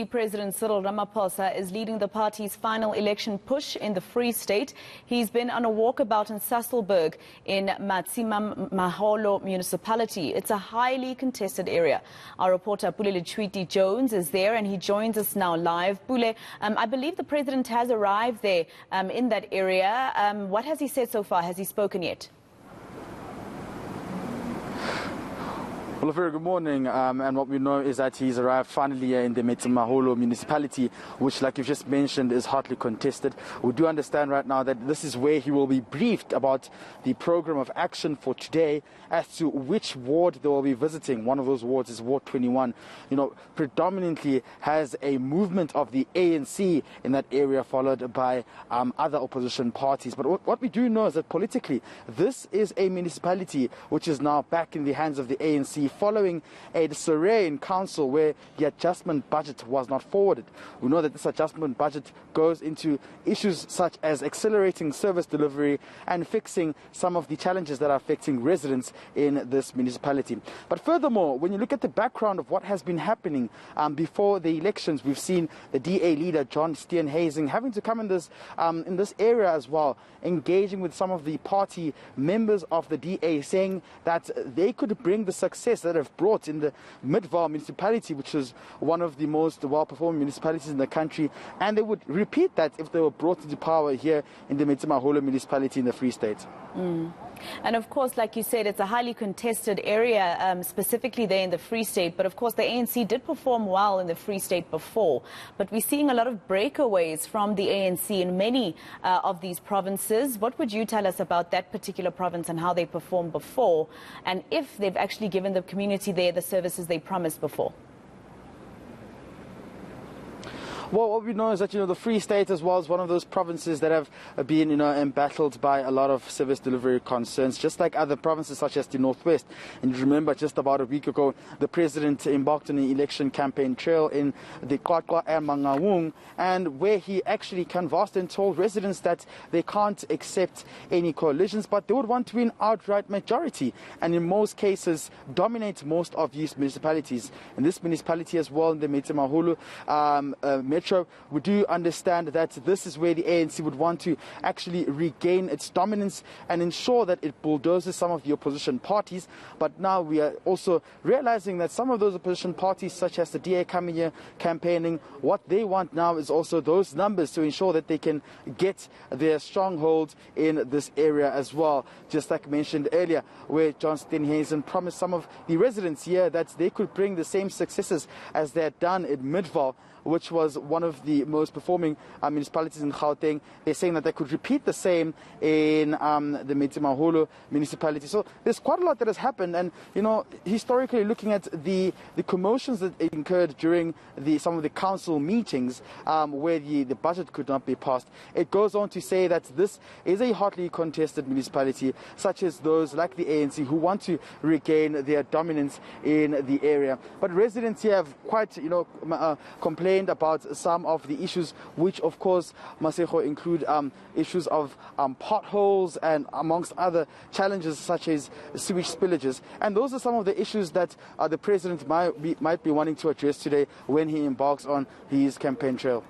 President Cyril Ramaphosa is leading the party's final election push in the Free State. He's been on a walkabout in Sasolburg in Metsimaholo Municipality. It's a highly contested area. Our reporter Pule Letshwiti-Jones is there and he joins us now live. Pule, I believe the president has arrived there in that area. What has he said so far? Has he spoken yet? Well, a very good morning, and what we know is that he's arrived finally in the Metsimaholo municipality, which, like you've just mentioned, is hotly contested. We do understand right now that this is where he will be briefed about the program of action for today as to which ward they will be visiting. One of those wards is Ward 21. Predominantly has a movement of the ANC in that area, followed by other opposition parties. But what we do know is that politically, this is a municipality which is now back in the hands of the ANC, following a disarray in council where the adjustment budget was not forwarded. We know that this adjustment budget goes into issues such as accelerating service delivery and fixing some of the challenges that are affecting residents in this municipality. But furthermore, when you look at the background of what has been happening before the elections, we've seen the DA leader John Steenhuisen having to come in this area as well, engaging with some of the party members of the DA, saying that they could bring the success that have brought in the Midvaal municipality, which is one of the most well-performing municipalities in the country, and they would repeat that if they were brought into power here in the Metsimaholo municipality in the Free State. And of course, like you said, it's a highly contested area, specifically there in the Free State. But of course, the ANC did perform well in the Free State before. But we're seeing a lot of breakaways from the ANC in many of these provinces. What would you tell us about that particular province and how they performed before, and if they've actually given the community there the services they promised before? Well, what we know is that, the Free State as well is one of those provinces that have been, embattled by a lot of service delivery concerns, just like other provinces such as the Northwest. And you remember just about a week ago, the president embarked on an election campaign trail in the Qwaqwa and Mangaung, and where he actually canvassed and told residents that they can't accept any coalitions, but they would want to win outright majority, and in most cases dominate most of these municipalities. And this municipality as well, in the Metsimaholo Metro, we do understand that this is where the ANC would want to actually regain its dominance and ensure that it bulldozes some of the opposition parties. But now we are also realizing that some of those opposition parties, such as the DA coming here campaigning, what they want now is also those numbers to ensure that they can get their stronghold in this area as well. Just like mentioned earlier, where John Steenhuisen promised some of the residents here that they could bring the same successes as they had done in Midvaal, which was one of the most performing municipalities in Gauteng. They're saying that they could repeat the same in the Metsimaholo municipality. So there's quite a lot that has happened. And, historically looking at the commotions that incurred during some of the council meetings where the budget could not be passed, it goes on to say that this is a hotly contested municipality, such as those like the ANC who want to regain their dominance in the area. But residents here have quite, complained about some of the issues, which of course, Masego, include issues of potholes and amongst other challenges such as sewage spillages. And those are some of the issues that the president might be wanting to address today when he embarks on his campaign trail.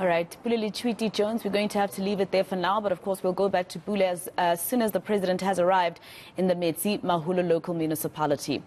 All right, Pule Letshwiti-Jones, we're going to have to leave it there for now, but of course we'll go back to Pule as soon as the president has arrived in the Metsimaholo local municipality.